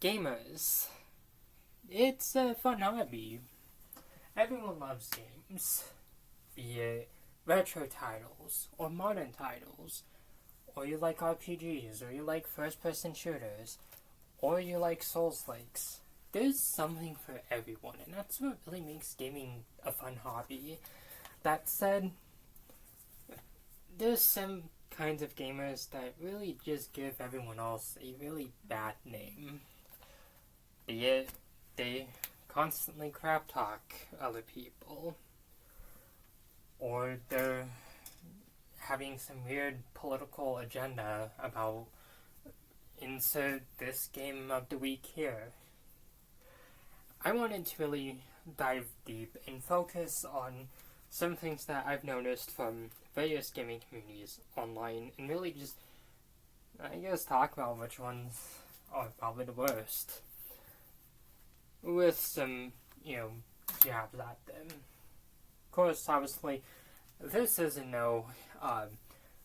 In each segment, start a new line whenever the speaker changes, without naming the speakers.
Gamers. It's a fun hobby. Everyone loves games, be it retro titles or modern titles, or you like RPGs, or you like first-person shooters, or you like Souls-likes. There's something for everyone, and that's what really makes gaming a fun hobby. That said, there's some kinds of gamers that really just give everyone else a really bad name. Be it they constantly crap talk other people, or they're having some weird political agenda about insert this game of the week here. I wanted to really dive deep and focus on some things that I've noticed from various gaming communities online and really just, I guess, talk about which ones are probably the worst. With some, jabs at them. Of course, obviously, this isn't no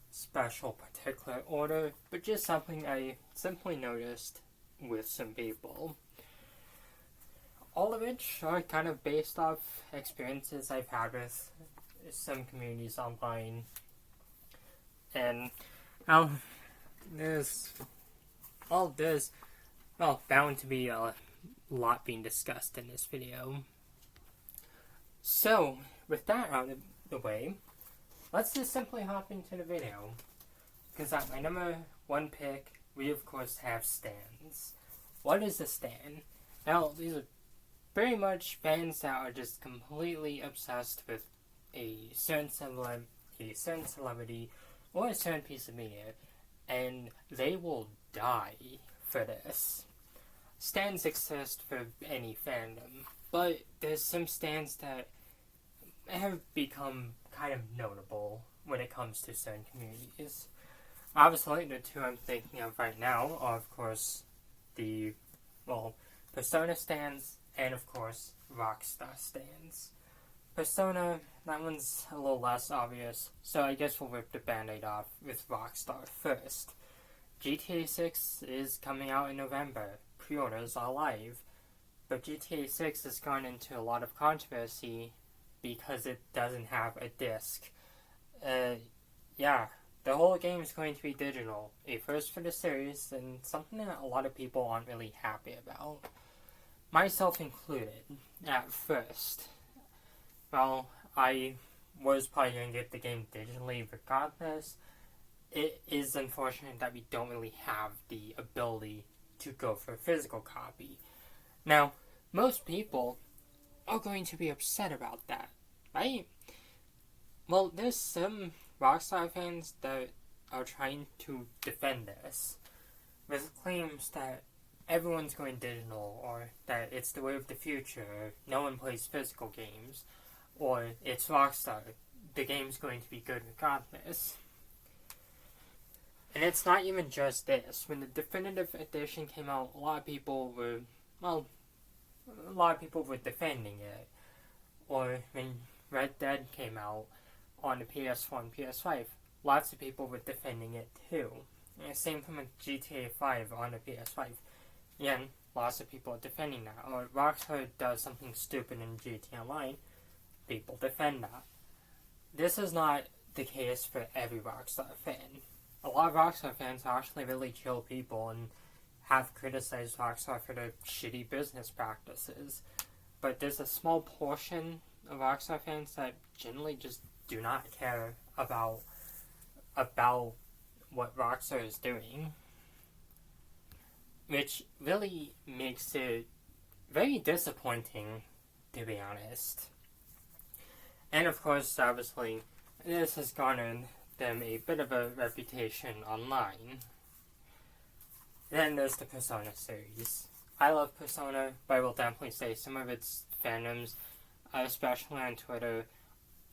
special particular order, but just something I simply noticed with some people. All of which are kind of based off experiences I've had with some communities online. And, there's bound to be a lot being discussed in this video. So, with that out of the way, let's just simply hop into the video. Because at my number one pick, we of course have stands. What is a stand? Now, these are very much fans that are just completely obsessed with a certain celebrity or a certain piece of media, and they will die for this. Stands exist for any fandom, but there's some stands that have become kind of notable when it comes to certain communities. Obviously, the two I'm thinking of right now are, of course, the, Persona stands and, of course, Rockstar stands. Persona, that one's a little less obvious, so I guess we'll rip the band-aid off with Rockstar first. GTA 6 is coming out in November. Pre-orders are live, but GTA 6 has gone into a lot of controversy because it doesn't have a disc. The whole game is going to be digital, a first for the series, and something that a lot of people aren't really happy about. Myself included, at first. Well, I was probably going to get the game digitally regardless. It is unfortunate that we don't really have the ability to go for a physical copy. Now, most people are going to be upset about that, right? Well, there's some Rockstar fans that are trying to defend this with claims that everyone's going digital, or that it's the way of the future, no one plays physical games, or it's Rockstar, the game's going to be good regardless. And it's not even just this. When the definitive edition came out, a lot of people were defending it. Or when Red Dead came out on the PS4 and PS5, lots of people were defending it too. And same thing with GTA 5 on the PS5. Again, lots of people are defending that. Or Rockstar does something stupid in GTA Online, people defend that. This is not the case for every Rockstar fan. A lot of Rockstar fans are actually really chill people and have criticized Rockstar for their shitty business practices. But there's a small portion of Rockstar fans that generally just do not care about what Rockstar is doing. Which really makes it very disappointing, to be honest. And of course, obviously, this has garnered them a bit of a reputation online. Then there's the Persona series. I love Persona, but I will definitely say some of its fandoms, especially on Twitter,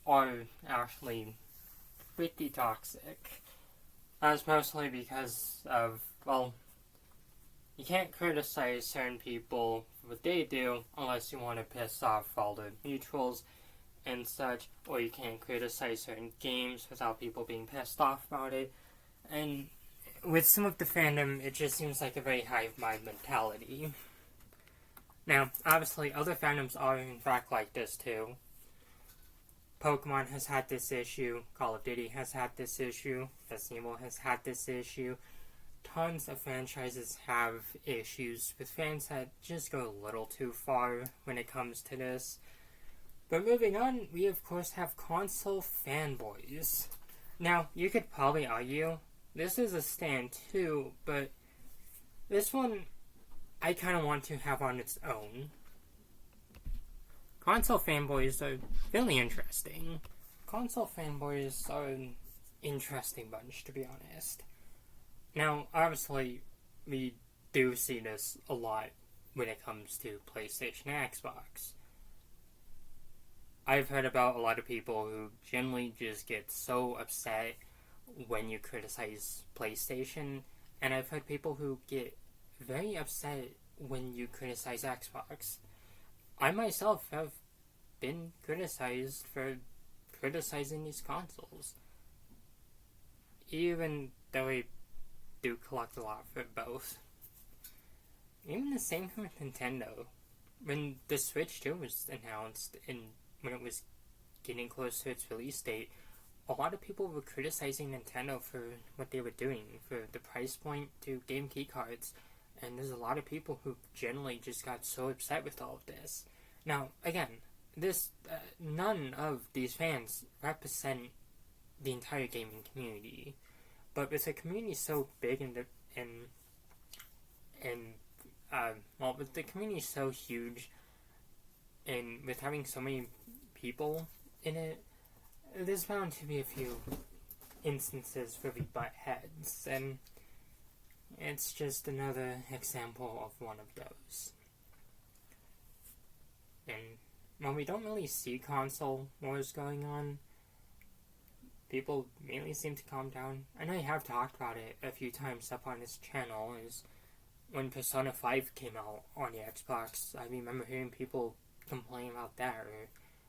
are actually pretty toxic. That's mostly because of, you can't criticize certain people for what they do unless you want to piss off all the neutrals and such, or you can't criticize certain games without people being pissed off about it. And with some of the fandom, it just seems like a very hive mind mentality. Now, obviously, other fandoms are in fact like this too. Pokemon has had this issue, Call of Duty has had this issue, Resident Evil has had this issue. Tons of franchises have issues with fans that just go a little too far when it comes to this. But moving on, we of course have console fanboys. Now, you could probably argue, this is a stand too, but this one I kind of want to have on its own. Console fanboys are really interesting. Console fanboys are an interesting bunch, to be honest. Now, obviously, we do see this a lot when it comes to PlayStation and Xbox. I've heard about a lot of people who generally just get so upset when you criticize PlayStation, and I've heard people who get very upset when you criticize Xbox. I myself have been criticized for criticizing these consoles, even though I do collect a lot for both. Even the same with Nintendo. When the Switch 2 was announced and when it was getting close to its release date, a lot of people were criticizing Nintendo for what they were doing, for the price point to game key cards, and there's a lot of people who generally just got so upset with all of this. Now, again, none of these fans represent the entire gaming community, but with a community so big with the community so huge, and with having so many people in it, there's bound to be a few instances where we butt heads, and it's just another example of one of those. And when we don't really see console wars going on, people mainly seem to calm down. I know I have talked about it a few times up on this channel, is when Persona 5 came out on the Xbox, I remember hearing people complain about that, or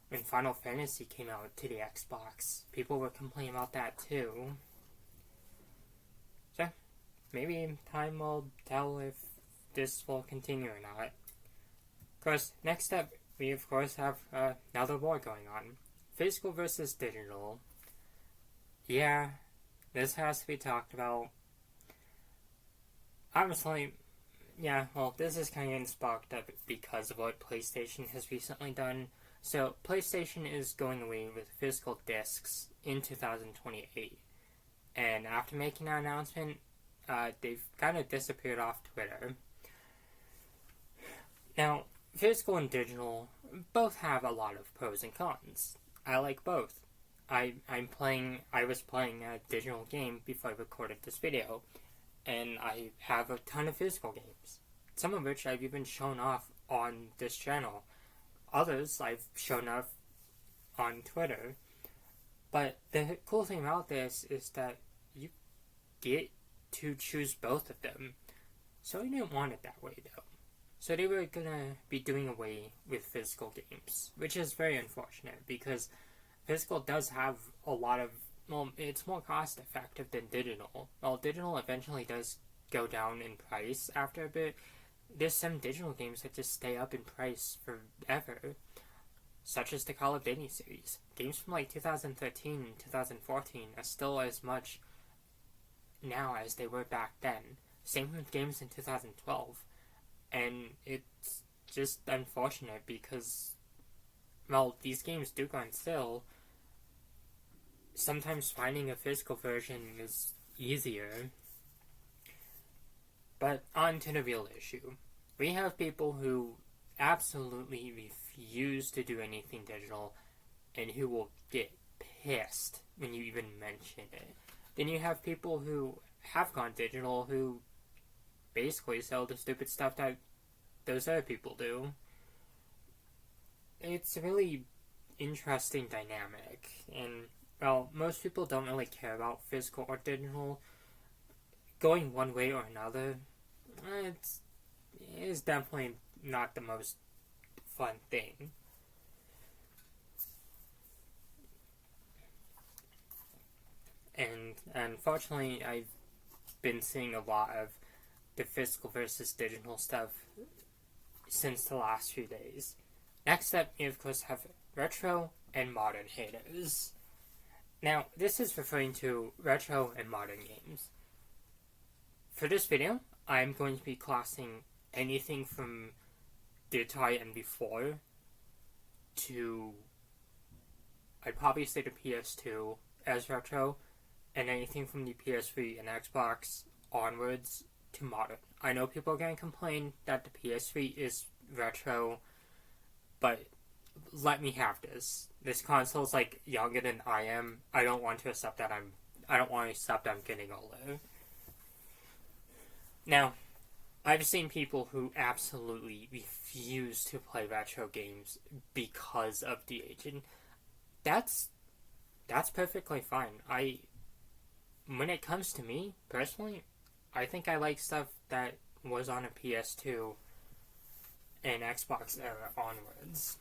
when Final Fantasy came out to the Xbox, people were complaining about that too. So, maybe time will tell if this will continue or not. Of course, next up, we of course have another war going on. Physical versus digital. Yeah, this has to be talked about. Obviously, this is kind of getting sparked up because of what PlayStation has recently done. So, PlayStation is going away with physical discs in 2028. And after making that announcement, they've kind of disappeared off Twitter. Now, physical and digital both have a lot of pros and cons. I like both. I was playing a digital game before I recorded this video, and I have a ton of physical games, some of which I've even shown off on this channel. Others I've shown off on Twitter. But the cool thing about this is that you get to choose both of them. So I didn't want it that way though. So they were gonna be doing away with physical games, which is very unfortunate because physical does have a lot of, it's more cost effective than digital. While digital eventually does go down in price after a bit, there's some digital games that just stay up in price forever, such as the Call of Duty series. Games from like 2013 and 2014 are still as much now as they were back then. Same with games in 2012. And it's just unfortunate because, these games do go on sale. Sometimes finding a physical version is easier. But on to the real issue. We have people who absolutely refuse to do anything digital and who will get pissed when you even mention it. Then you have people who have gone digital who basically sell the stupid stuff that those other people do. It's a really interesting dynamic, and most people don't really care about physical or digital. Going one way or another, it is definitely not the most fun thing. And unfortunately, I've been seeing a lot of the physical versus digital stuff since the last few days. Next up, we of course have retro and modern haters. Now, this is referring to retro and modern games. For this video, I'm going to be classing anything from the Atari MB4 to, I'd probably say the PS2 as retro, and anything from the PS3 and Xbox onwards to modern. I know people are going to complain that the PS3 is retro, but let me have this. This console's like younger than I am. I don't want to accept that I'm getting older. Now, I've seen people who absolutely refuse to play retro games because of the age, and that's perfectly fine. When it comes to me, personally, I think I like stuff that was on a PS2 and Xbox era onwards.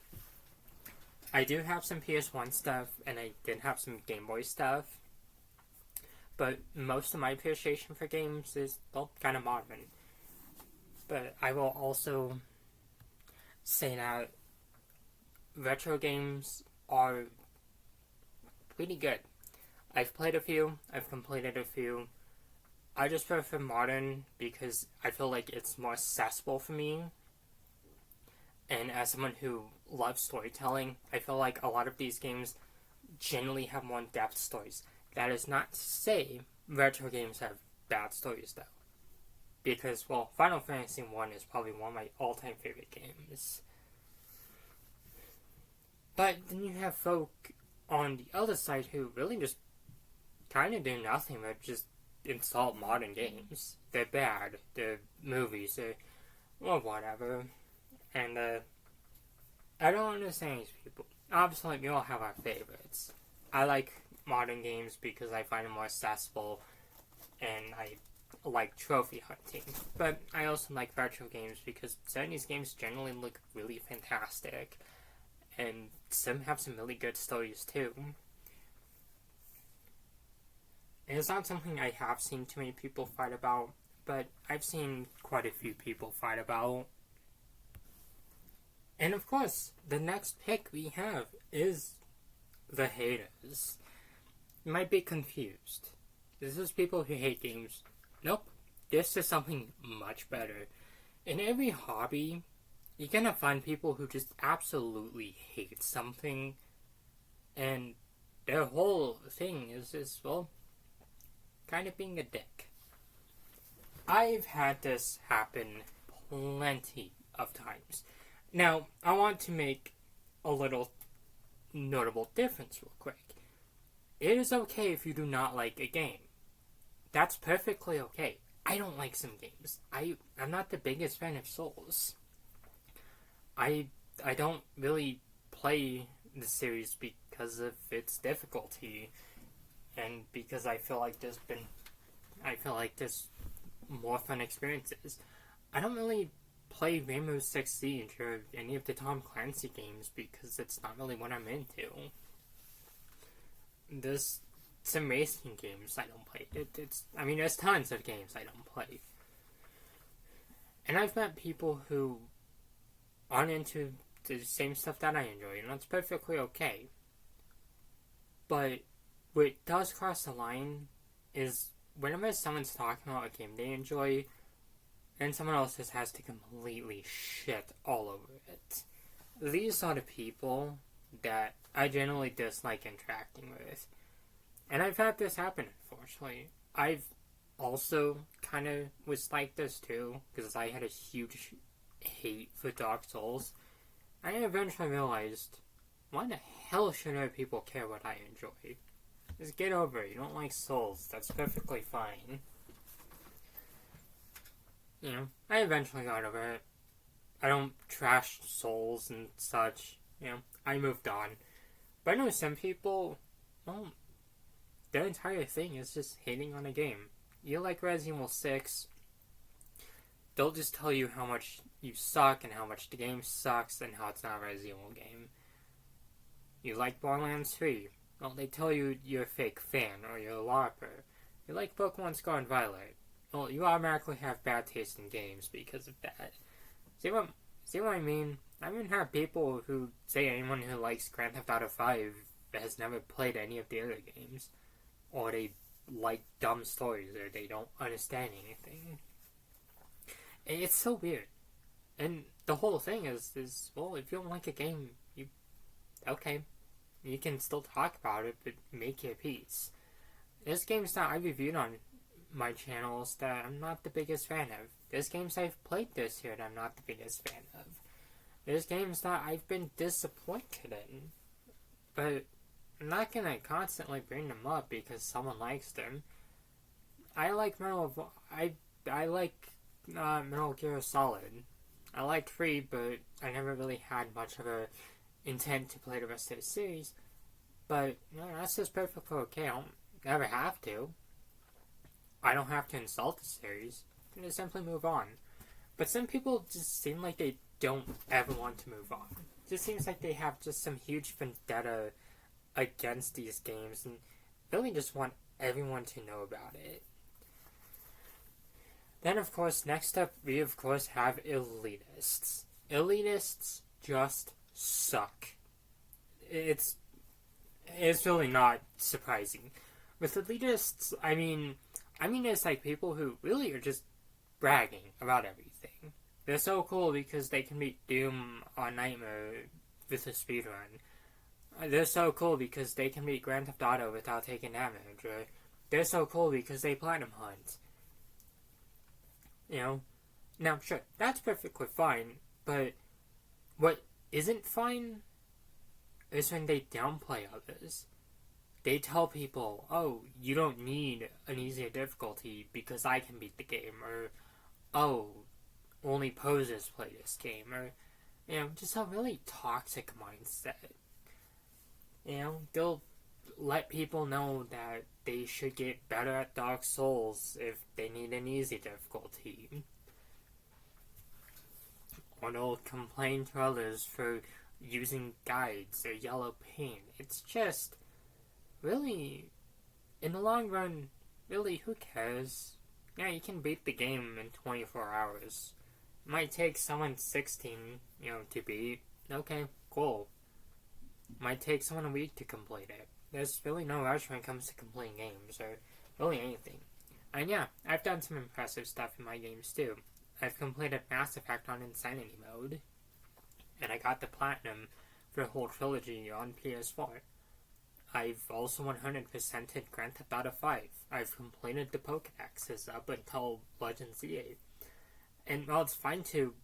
I do have some PS1 stuff, and I did have some Game Boy stuff, but most of my appreciation for games is, well, kind of modern. But I will also say that retro games are pretty good. I've played a few, I've completed a few. I just prefer modern because I feel like it's more accessible for me. And as someone who loves storytelling, I feel like a lot of these games generally have more in-depth stories. That is not to say retro games have bad stories, though. Because, well, Final Fantasy 1 is probably one of my all-time favorite games. But then you have folk on the other side who really just kind of do nothing but just insult modern games. They're bad. They're movies. They're, well, whatever. And, I don't understand these people. Obviously, we all have our favorites. I like modern games because I find them more accessible, and I like trophy hunting. But I also like retro games because some of these games generally look really fantastic, and some have some really good stories too. And it's not something I have seen too many people fight about, but I've seen quite a few people fight about. And of course, the next pick we have is the haters. You might be confused. This is people who hate games. Nope. This is something much better. In every hobby, you're gonna find people who just absolutely hate something, and their whole thing is just, well, kind of being a dick. I've had this happen plenty of times. Now, I want to make a little notable difference real quick. It is okay if you do not like a game. That's perfectly okay. I don't like some games. I'm not the biggest fan of Souls. I don't really play the series because of its difficulty, and because I feel like there's more fun experiences. I don't really play Rainbow Six Siege or any of the Tom Clancy games because it's not really what I'm into. There's some racing games I don't play. There's tons of games I don't play. And I've met people who aren't into the same stuff that I enjoy, and that's perfectly okay. But what does cross the line is whenever someone's talking about a game they enjoy, and someone else just has to completely shit all over it. These are the people that I generally dislike interacting with. And I've had this happen, unfortunately. I've also kind of was like this too, because I had a huge hate for Dark Souls. I eventually realized, why the hell should other people care what I enjoy? Just get over it. You don't like Souls. That's perfectly fine. You know, I eventually got over it. I don't trash Souls and such. You know, I moved on. But I know some people, well, their entire thing is just hating on a game. You like Resident Evil 6, they'll just tell you how much you suck and how much the game sucks and how it's not a Resident Evil game. You like Borderlands 3, well, they tell you you're a fake fan or you're a LARPer. You like Pokemon Scarlet and Violet, well, you automatically have bad taste in games because of that. See what I mean? I even have people who say anyone who likes Grand Theft Auto 5 has never played any of the other games, or they like dumb stories, or they don't understand anything. It's so weird. And the whole thing is well, if you don't like a game, okay, you can still talk about it, but make your peace. There's games that I reviewed on my channels that I'm not the biggest fan of. There's games I've played this year that I'm not the biggest fan of. There's games that I've been disappointed in. But I'm not gonna constantly bring them up because someone likes them. I like Metal Gear Solid. I like 3, but I never really had much of a intent to play the rest of the series. But that's just perfectly okay. I don't never have to. I don't have to insult the series. I can just simply move on. But some people just seem like they don't ever want to move on. It just seems like they have just some huge vendetta against these games and really just want everyone to know about it. Then, of course, next up, we of course have elitists. Elitists just suck. It's really not surprising. With elitists, I mean it's like people who really are just bragging about everything. They're so cool because they can beat Doom on Nightmare with a speedrun. They're so cool because they can beat Grand Theft Auto without taking damage. Or they're so cool because they platinum hunt. Now sure, that's perfectly fine, but what isn't fine is when they downplay others. They tell people, oh, you don't need an easier difficulty because I can beat the game, or, oh, only posers play this game, or, just a really toxic mindset. They'll let people know that they should get better at Dark Souls if they need an easy difficulty. Or they'll complain to others for using guides or yellow paint. It's just, really, in the long run, really, who cares? Yeah, you can beat the game in 24 hours. It might take someone 16, to beat. Okay, cool. Might take someone a week to complete it. There's really no rush when it comes to completing games, or really anything. And yeah, I've done some impressive stuff in my games too. I've completed Mass Effect on Insanity mode, and I got the Platinum for the whole trilogy on PS4. I've also 100%ed Grand Theft Auto 5. I've completed the Pokédexes up until Legend Z8. And while it's fine to,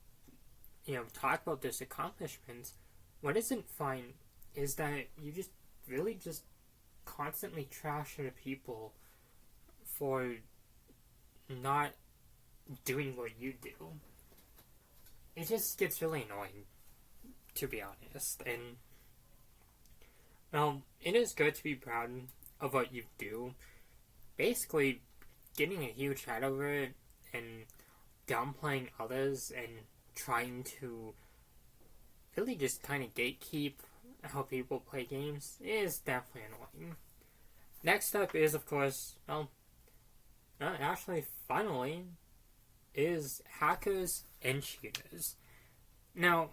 talk about those accomplishments, what isn't fine is that you just really just constantly trash other people for not doing what you do. It just gets really annoying, to be honest. And well, it is good to be proud of what you do. Basically, getting a huge head over it and downplaying others and trying to really just kind of gatekeep how people play games is definitely annoying. Next up is, of course, finally, is hackers and cheaters. Now,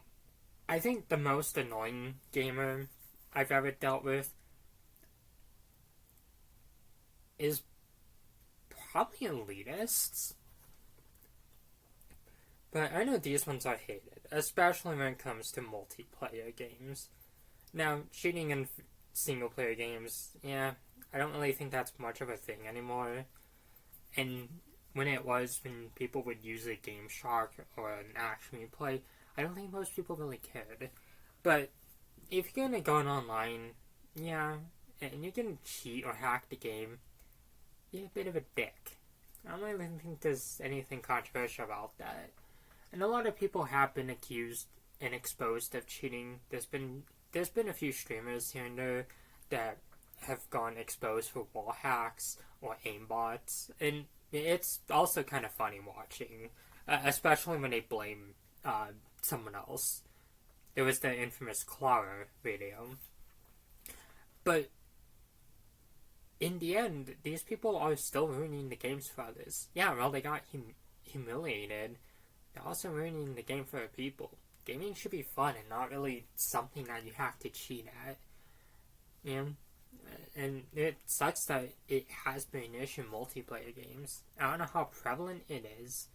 I think the most annoying gamer I've ever dealt with is probably elitists. But I know these ones are hated, especially when it comes to multiplayer games. Now, cheating in single-player games, I don't really think that's much of a thing anymore. And when people would use a Game Shark or an Action Replay, I don't think most people really cared. But if you're gonna go online, and you're gonna cheat or hack the game, you're a bit of a dick. I don't really think there's anything controversial about that. And a lot of people have been accused and exposed of cheating. There's been a few streamers here and there that have gone exposed for wall hacks or aimbots, and it's also kind of funny watching, especially when they blame someone else. There was the infamous Clara video. But in the end, these people are still ruining the games for others. Yeah, well, they got humiliated. They're also ruining the game for people. Gaming should be fun and not really something that you have to cheat at. You know? And it sucks that it has been an issue in multiplayer games. I don't know how prevalent it is,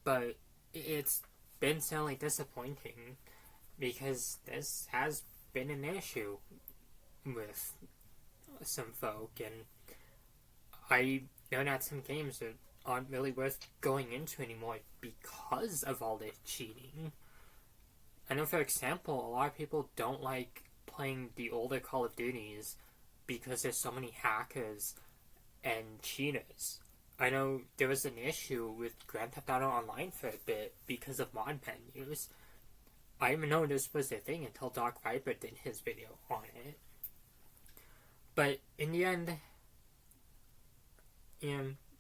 but it's been certainly disappointing because this has been an issue with some folk, and I know that some games aren't really worth going into anymore because of all this cheating. I know, for example, a lot of people don't like playing the older Call of Duties because there's so many hackers and cheaters. I know there was an issue with Grand Theft Auto Online for a bit because of mod menus. I didn't even know this was a thing until Doc Viper did his video on it. But in the end,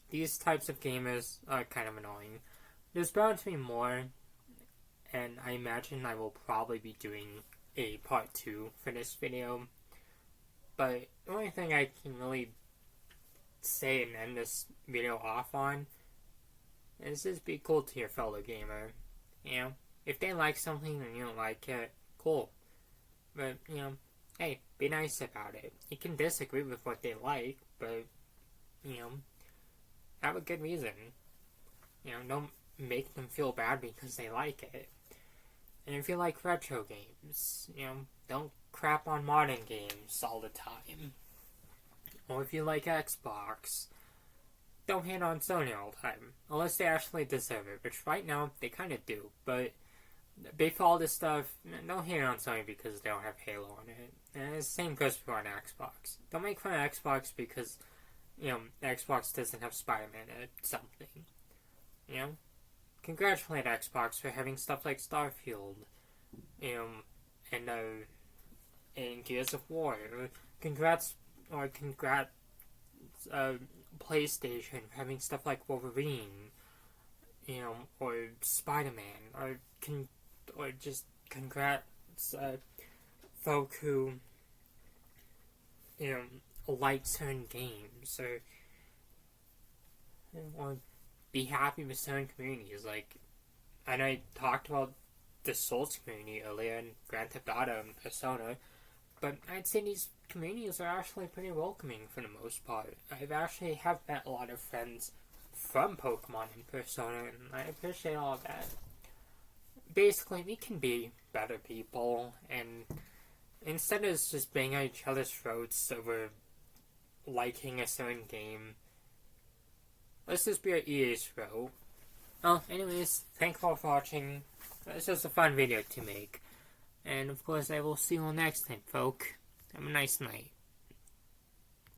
these types of gamers are kind of annoying. There's bound to be more, and I imagine I will probably be doing a part 2 for this video. But the only thing I can really say and end this video off on is just be cool to your fellow gamer. If they like something and you don't like it, cool. But, hey, be nice about it. You can disagree with what they like, but, have a good reason. Don't make them feel bad because they like it. And if you like retro games, don't crap on modern games all the time. Or if you like Xbox, don't hate on Sony all the time. Unless they actually deserve it, which right now they kind of do. But before all this stuff, don't hate on Sony because they don't have Halo on it. And the same goes for an Xbox. Don't make fun of Xbox because, Xbox doesn't have Spider-Man or something. Congratulate Xbox for having stuff like Starfield, and Gears of War. Congrats PlayStation for having stuff like Wolverine, or Spider-Man, or just congrats folk who, like certain games, or be happy with certain communities. Like, I know I talked about the Souls community earlier in Grand Theft Auto and Persona, but I'd say these communities are actually pretty welcoming for the most part. I've actually have met a lot of friends from Pokemon and Persona, and I appreciate all of that. Basically, we can be better people, and instead of just banging at each other's throats over liking a certain game, let's just be at EA's throat. Well, anyways, thanks for watching. It's just a fun video to make. And of course, I will see you all next time, folk. Have a nice night.